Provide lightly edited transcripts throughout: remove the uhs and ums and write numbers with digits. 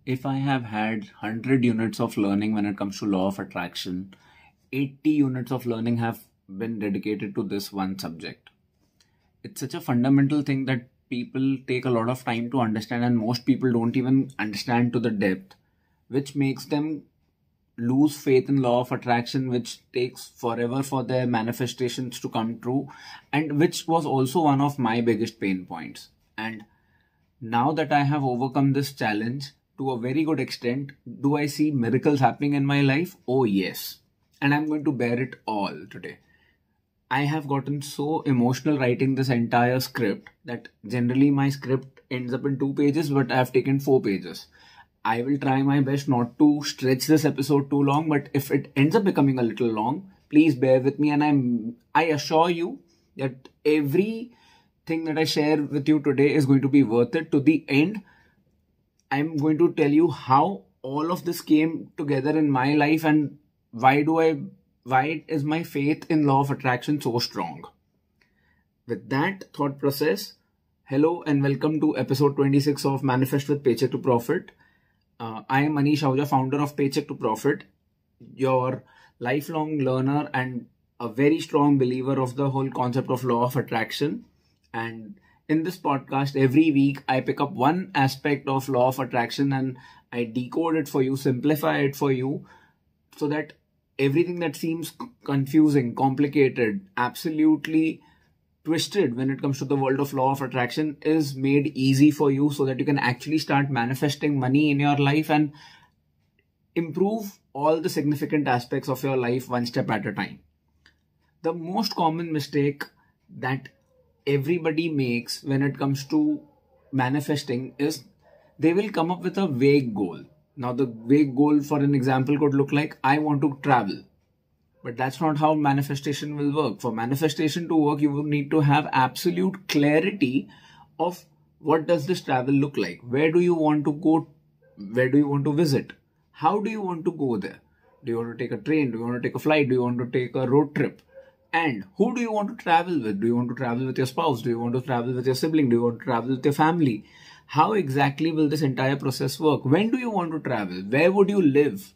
If I have had 100 units of learning when it comes to law of attraction, 80 units of learning have been dedicated to this one subject. It's such a fundamental thing that people take a lot of time to understand, and most people don't even understand to the depth, which makes them lose faith in law of attraction, which takes forever for their manifestations to come true, and which was also one of my biggest pain points. And now that I have overcome this challenge to a very good extent, do I see miracles happening in my life? Oh yes. And I'm going to bear it all today. I have gotten so emotional writing this entire script that generally my script ends up in 2 pages, but I have taken 4 pages. I will try my best not to stretch this episode too long, but if it ends up becoming a little long, please bear with me. And I assure you that everything that I share with you today is going to be worth it. To the end, I'm going to tell you how all of this came together in my life and why is my faith in law of attraction so strong. With that thought process, hello and welcome to episode 26 of Manifest with Paycheck to Profit. I am Manish Ahuja, founder of Paycheck to Profit, your lifelong learner and a very strong believer of the whole concept of law of attraction. And in this podcast, every week, I pick up one aspect of law of attraction and I decode it for you, simplify it for you, so that everything that seems confusing, complicated, absolutely twisted when it comes to the world of law of attraction is made easy for you, so that you can actually start manifesting money in your life and improve all the significant aspects of your life one step at a time. The most common mistake that everybody makes when it comes to manifesting is they will come up with a vague goal. Now, the vague goal, for an example, could look like, I want to travel. But that's not how manifestation will work. For manifestation to work, you will need to have absolute clarity of what does this travel look like? Where do you want to go? Where do you want to visit? How do you want to go there? Do you want to take a train? Do you want to take a flight? Do you want to take a road trip? And who do you want to travel with? Do you want to travel with your spouse? Do you want to travel with your sibling? Do you want to travel with your family? How exactly will this entire process work? When do you want to travel? Where would you live?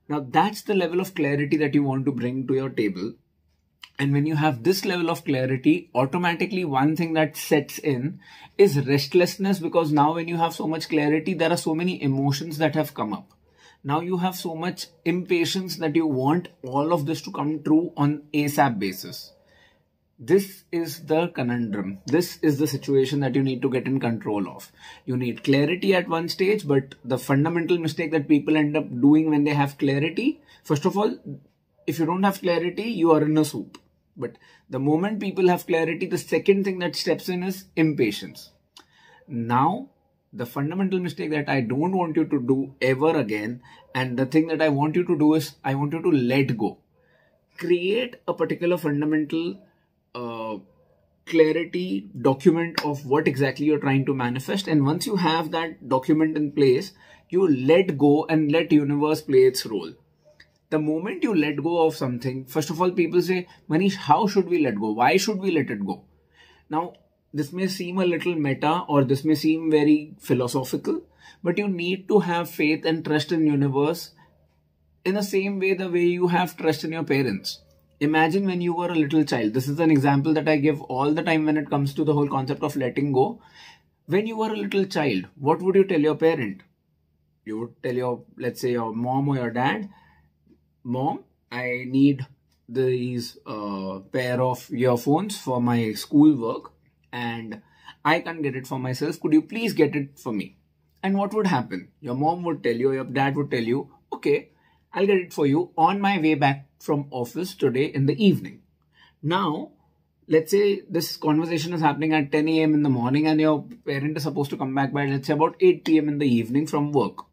Now, that's the level of clarity that you want to bring to your table. And when you have this level of clarity, automatically one thing that sets in is restlessness, because now when you have so much clarity, there are so many emotions that have come up. Now you have so much impatience that you want all of this to come true on ASAP basis. This is the conundrum. This is the situation that you need to get in control of. You need clarity at one stage, but the fundamental mistake that people end up doing when they have clarity, first of all, if you don't have clarity, you are in a soup. But the moment people have clarity, the second thing that steps in is impatience. Now, the fundamental mistake that I don't want you to do ever again, and the thing that I want you to do is, I want you to let go. Create a particular fundamental clarity document of what exactly you're trying to manifest. And once you have that document in place, you let go and let universe play its role. The moment you let go of something, first of all, people say, Manish, how should we let go? Why should we let it go? Now, this may seem a little meta or this may seem very philosophical, but you need to have faith and trust in universe in the same way the way you have trust in your parents. Imagine when you were a little child. This is an example that I give all the time when it comes to the whole concept of letting go. When you were a little child, what would you tell your parent? You would tell your, let's say, your mom or your dad, Mom, I need these pair of earphones for my schoolwork and I can't get it for myself. Could you please get it for me? And what would happen? Your mom would tell you, your dad would tell you, okay, I'll get it for you on my way back from office today in the evening. Now, let's say this conversation is happening at 10 a.m. in the morning and your parent is supposed to come back by, let's say, about 8 p.m. in the evening from work.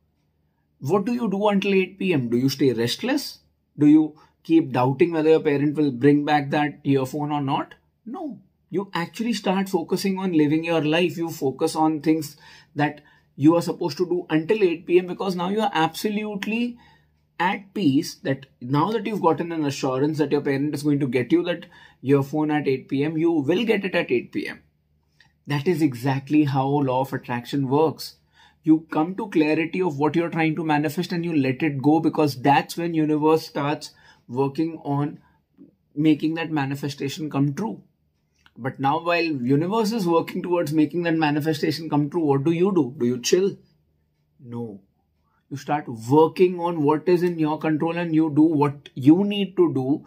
What do you do until 8 p.m.? Do you stay restless? Do you keep doubting whether your parent will bring back that earphone or not? No. You actually start focusing on living your life. You focus on things that you are supposed to do until 8 p.m. because now you are absolutely at peace that now that you've gotten an assurance that your parent is going to get you that earphone at 8 p.m., you will get it at 8 p.m. That is exactly how law of attraction works. You come to clarity of what you're trying to manifest and you let it go, because that's when universe starts working on making that manifestation come true. But now while universe is working towards making that manifestation come true, what do? Do you chill? No. You start working on what is in your control and you do what you need to do,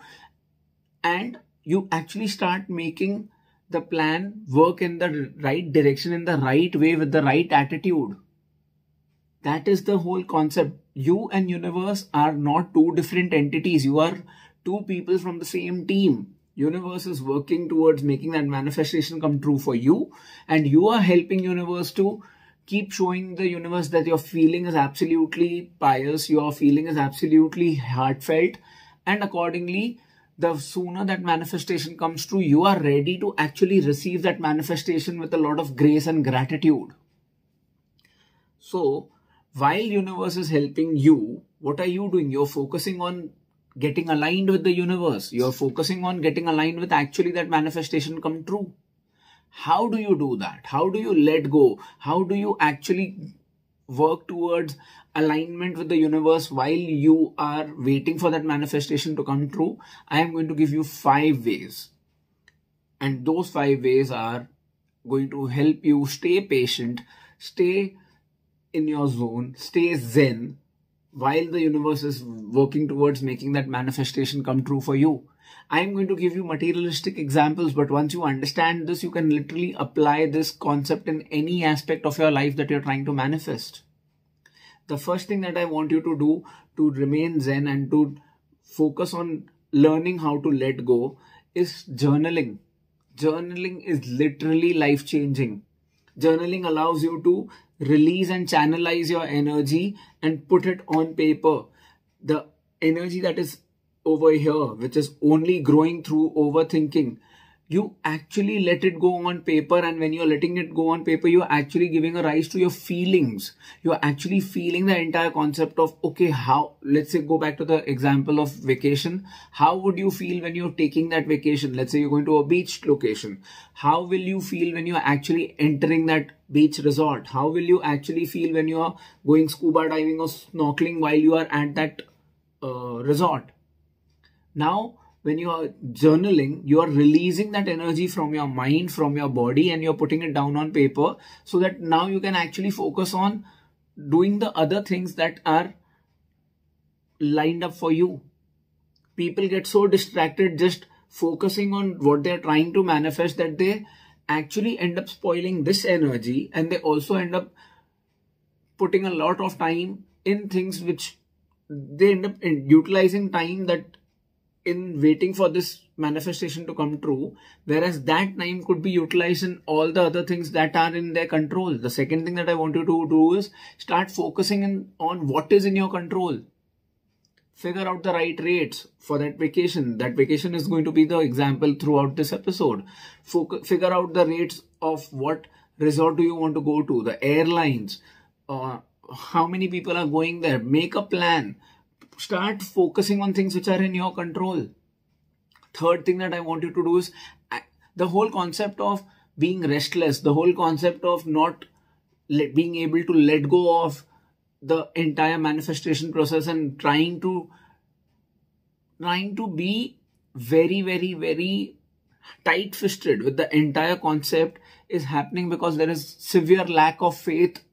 and you actually start making the plan work in the right direction, in the right way, with the right attitude. That is the whole concept. You and universe are not two different entities. You are two people from the same team. Universe is working towards making that manifestation come true for you, and you are helping universe to keep showing the universe that your feeling is absolutely pious, your feeling is absolutely heartfelt, and accordingly, the sooner that manifestation comes true, you are ready to actually receive that manifestation with a lot of grace and gratitude. So, while universe is helping you, what are you doing? You're focusing on getting aligned with the universe. You're focusing on getting aligned with actually that manifestation come true. How do you do that? How do you let go? How do you actually work towards alignment with the universe while you are waiting for that manifestation to come true? I am going to give you 5 ways. And those 5 ways are going to help you stay patient, stay in your zone, stay zen, while the universe is working towards making that manifestation come true for you. I am going to give you materialistic examples, but once you understand this, you can literally apply this concept in any aspect of your life that you're trying to manifest. The first thing that I want you to do to remain zen and to focus on learning how to let go is journaling. Journaling is literally life-changing. Journaling allows you to release and channelize your energy and put it on paper. The energy that is over here, which is only growing through overthinking, you actually let it go on paper, and when you're letting it go on paper, you're actually giving a rise to your feelings. You're actually feeling the entire concept of, okay, how, let's say, go back to the example of vacation. How would you feel when you're taking that vacation? Let's say you're going to a beach location. How will you feel when you're actually entering that beach resort? How will you actually feel when you are going scuba diving or snorkeling while you are at that resort? Now, when you are journaling, you are releasing that energy from your mind, from your body, and you're putting it down on paper, so that now you can actually focus on doing the other things that are lined up for you. People get so distracted just focusing on what they're trying to manifest that they actually end up spoiling this energy, and they also end up putting a lot of time in things which they end up utilizing time that in waiting for this manifestation to come true, whereas that time could be utilized in all the other things that are in their control. The second thing that I want you to do is start focusing on what is in your control. Figure out the right rates for that vacation. That vacation is going to be the example throughout this episode. Figure out the rates of what resort do you want to go to, the airlines, how many people are going there. Make a plan. Start focusing on things which are in your control. Third thing that I want you to do is the whole concept of being restless, the whole concept of not being able to let go of the entire manifestation process and trying to be very, very, very tight-fisted with the entire concept is happening because there is severe lack of faith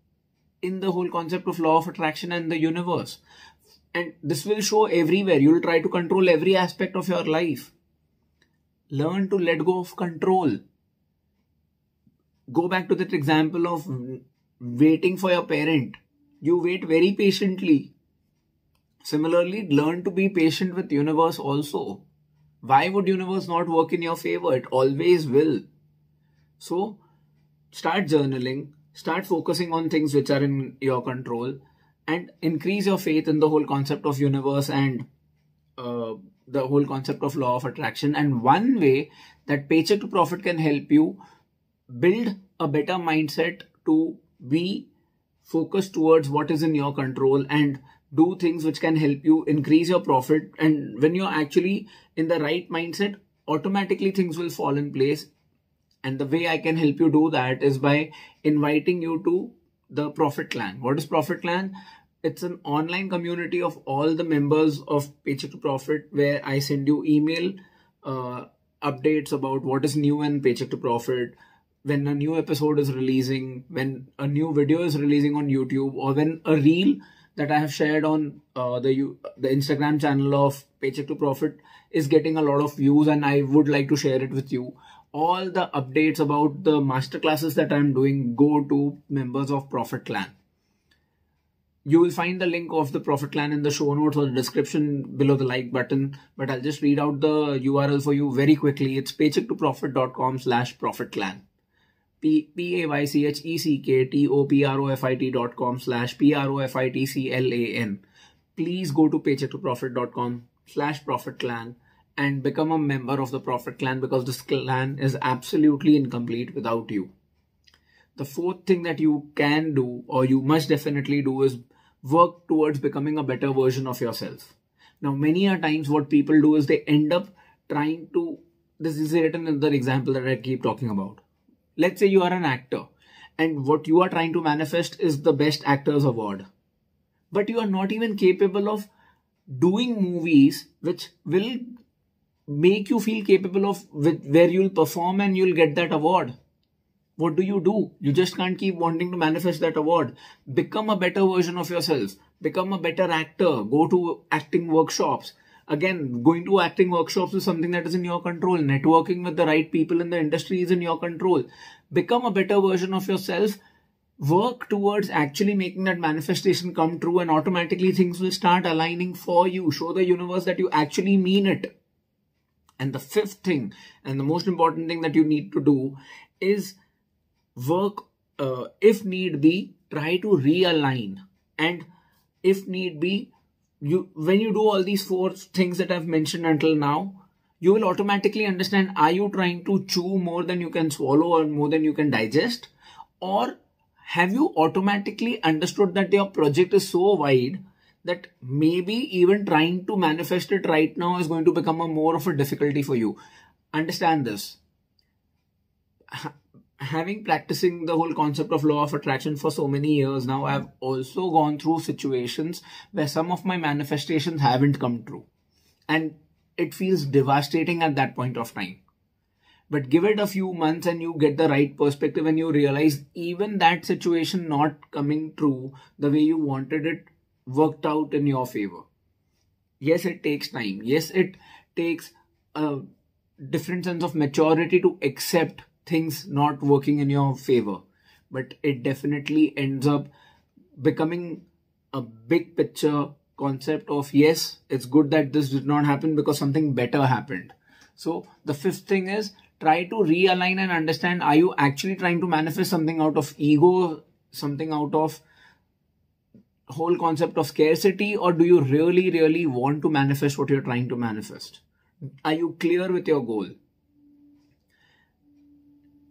in the whole concept of law of attraction and the universe. And this will show everywhere. You will try to control every aspect of your life. Learn to let go of control. Go back to that example of waiting for your parent. You wait very patiently. Similarly, learn to be patient with universe also. Why would universe not work in your favor? It always will. So, start journaling. Start focusing on things which are in your control. And increase your faith in the whole concept of universe and the whole concept of law of attraction. And one way that Paycheck to Profit can help you build a better mindset to be focused towards what is in your control and do things which can help you increase your profit. And when you're actually in the right mindset, automatically things will fall in place. And the way I can help you do that is by inviting you to the Profit Clan. What is Profit Clan? It's an online community of all the members of Paycheck to Profit, where I send you email updates about what is new in Paycheck to Profit, when a new episode is releasing, when a new video is releasing on YouTube, or when a reel that I have shared on the Instagram channel of Paycheck to Profit is getting a lot of views and I would like to share it with you. All the updates about the masterclasses that I'm doing go to members of Profit Clan. You will find the link of the Profit Clan in the show notes or the description below the like button, but I'll just read out the URL for you very quickly. It's paychecktoprofit.com/profitclan. paychecktoprofit.com/profitclan. Please go to paychecktoprofit.com/profitclan and become a member of the Profit Clan, because this clan is absolutely incomplete without you. The fourth thing that you can do, or you must definitely do, is work towards becoming a better version of yourself. Now, many a times what people do is they end up trying to, this is yet another example that I keep talking about. Let's say you are an actor and what you are trying to manifest is the Best Actors Award. But you are not even capable of doing movies which will make you feel capable of where you'll perform and you'll get that award. What do? You just can't keep wanting to manifest that award. Become a better version of yourself. Become a better actor. Go to acting workshops. Again, going to acting workshops is something that is in your control. Networking with the right people in the industry is in your control. Become a better version of yourself. Work towards actually making that manifestation come true, and automatically things will start aligning for you. Show the universe that you actually mean it. And the fifth thing, and the most important thing that you need to do, is work, if need be, try to realign. And if need be, when you do all these four things that I've mentioned until now, you will automatically understand, are you trying to chew more than you can swallow or more than you can digest? Or have you automatically understood that your project is so wide that maybe even trying to manifest it right now is going to become more of a difficulty for you? Understand this. Having practicing the whole concept of law of attraction for so many years now, I've also gone through situations where some of my manifestations haven't come true. And it feels devastating at that point of time. But give it a few months and you get the right perspective and you realize even that situation not coming true the way you wanted it worked out in your favor. Yes, it takes time. Yes, it takes a different sense of maturity to accept things not working in your favor, but it definitely ends up becoming a big picture concept of, yes, it's good that this did not happen because something better happened. So the fifth thing is, try to realign and understand, are you actually trying to manifest something out of ego, something out of whole concept of scarcity, or do you really want to manifest what you're trying to manifest? Are you clear with your goal?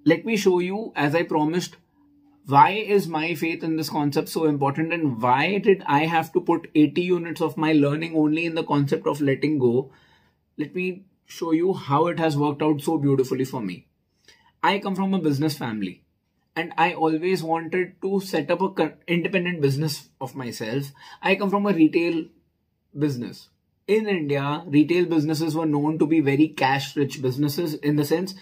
Let me show you, as I promised, why is my faith in this concept so important and why did I have to put 80 units of my learning only in the concept of letting go. Let me show you how it has worked out so beautifully for me. I come from a business family and I always wanted to set up an independent business of myself. I come from a retail business. In India, retail businesses were known to be very cash-rich businesses, in the sense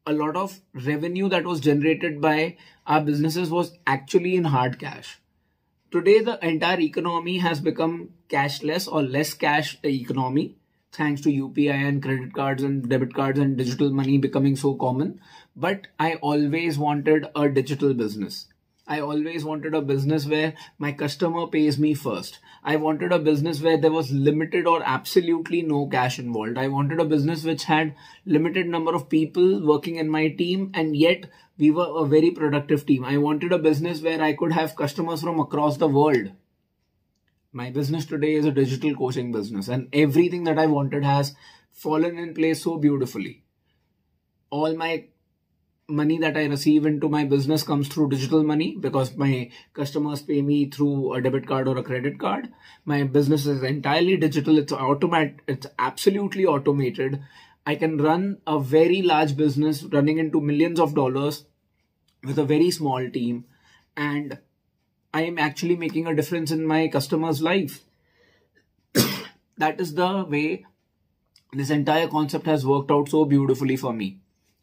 a lot of revenue that was generated by our businesses was actually in hard cash. Today, the entire economy has become cashless or less cash economy, thanks to UPI and credit cards and debit cards and digital money becoming so common. But I always wanted a digital business. I always wanted a business where my customer pays me first. I wanted a business where there was limited or absolutely no cash involved. I wanted a business which had limited number of people working in my team, and yet we were a very productive team. I wanted a business where I could have customers from across the world. My business today is a digital coaching business, and everything that I wanted has fallen in place so beautifully. All my money that I receive into my business comes through digital money because my customers pay me through a debit card or a credit card. My business is entirely digital. It's It's absolutely automated. I can run a very large business running into millions of dollars with a very small team. and I am actually making a difference in my customer's life. That is the way this entire concept has worked out so beautifully for me.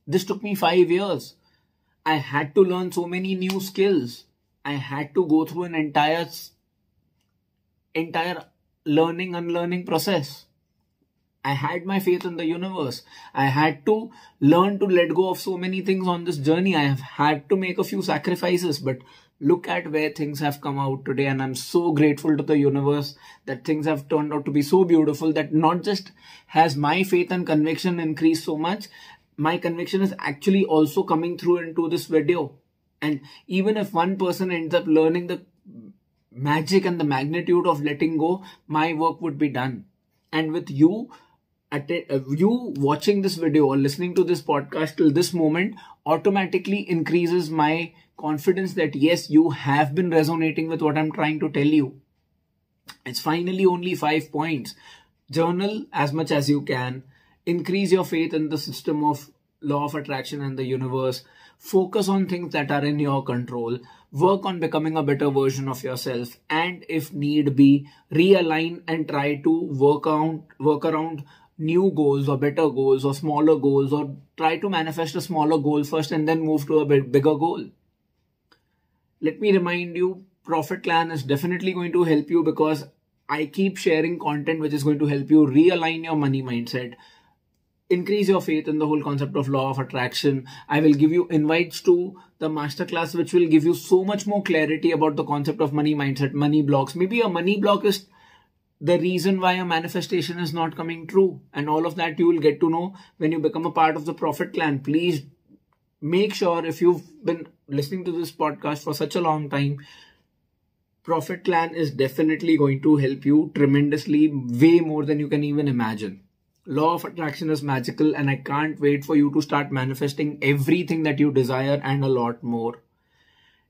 This took me 5 years. I had to learn so many new skills. I had to go through an entire learning, unlearning process. I had my faith in the universe. I had to learn to let go of so many things on this journey. I have had to make a few sacrifices, but look at where things have come out today. And I'm so grateful to the universe that things have turned out to be so beautiful that not just has my faith and conviction increased so much, my conviction is actually also coming through into this video. And even if one person ends up learning the magic and the magnitude of letting go, my work would be done. And with you watching this video or listening to this podcast till this moment automatically increases my confidence that yes, you have been resonating with what I'm trying to tell you. It's finally only 5 points. Journal as much as you can. Increase your faith in the system of law of attraction and the universe. Focus on things that are in your control. Work on becoming a better version of yourself. And if need be, realign and try to work around new goals or better goals or smaller goals, or try to manifest a smaller goal first and then move to a bigger goal. Let me remind you, Profit Clan is definitely going to help you because I keep sharing content which is going to help you realign your money mindset, increase your faith in the whole concept of law of attraction. I will give you invites to the masterclass which will give you so much more clarity about the concept of money mindset, money blocks. Maybe a money block is the reason why a manifestation is not coming true, and all of that you will get to know when you become a part of the Profit Clan. Please make sure, if you've been listening to this podcast for such a long time, Profit Clan is definitely going to help you tremendously, way more than you can even imagine. Law of attraction is magical, and I can't wait for you to start manifesting everything that you desire and a lot more.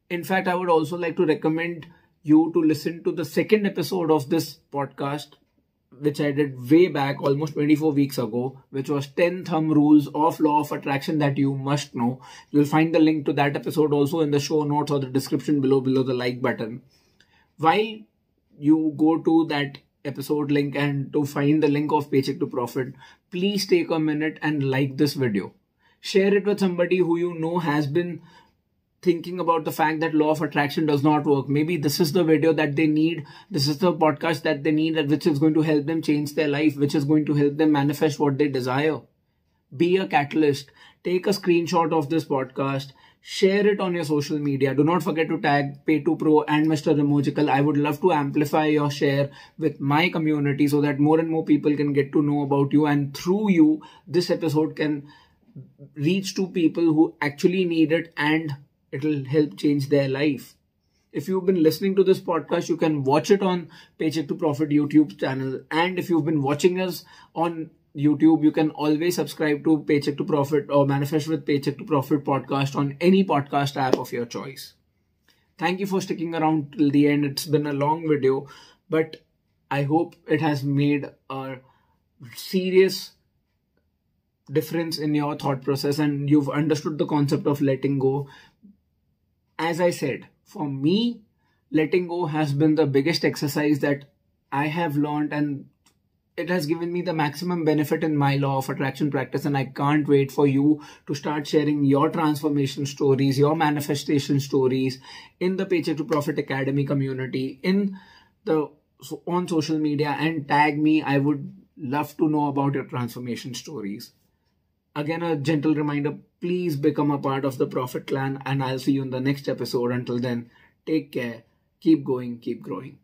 In fact, I would also like to recommend you to listen to the second episode of this podcast, which I did way back, almost 24 weeks ago, which was 10 thumb rules of law of attraction that you must know. You'll find the link to that episode also in the show notes or the description below the like button. While you go to that episode link and to find the link of Paycheck to Profit, please take a minute and like this video. Share it with somebody who you know has been thinking about the fact that law of attraction does not work. Maybe this is the video that they need. This is the podcast that they need, which is going to help them change their life, which is going to help them manifest what they desire. Be a catalyst. Take a screenshot of this podcast. Share it on your social media. Do not forget to tag Pay2Pro and Mr. Emojical. I would love to amplify your share with my community so that more and more people can get to know about you. And through you, this episode can reach to people who actually need it, and it'll help change their life. If you've been listening to this podcast, you can watch it on Paycheck to Profit YouTube channel. And if you've been watching us on YouTube, you can always subscribe to Paycheck to Profit or Manifest with Paycheck to Profit podcast on any podcast app of your choice. Thank you for sticking around till the end. It's been a long video, but I hope it has made a serious difference in your thought process and you've understood the concept of letting go. As I said, for me, letting go has been the biggest exercise that I have learned, and it has given me the maximum benefit in my law of attraction practice. And I can't wait for you to start sharing your transformation stories, your manifestation stories in the Paycheck to Profit Academy community, on social media, and tag me. I would love to know about your transformation stories. Again, a gentle reminder, please become a part of the Profit Clan, and I'll see you in the next episode. Until then, take care, keep going, keep growing.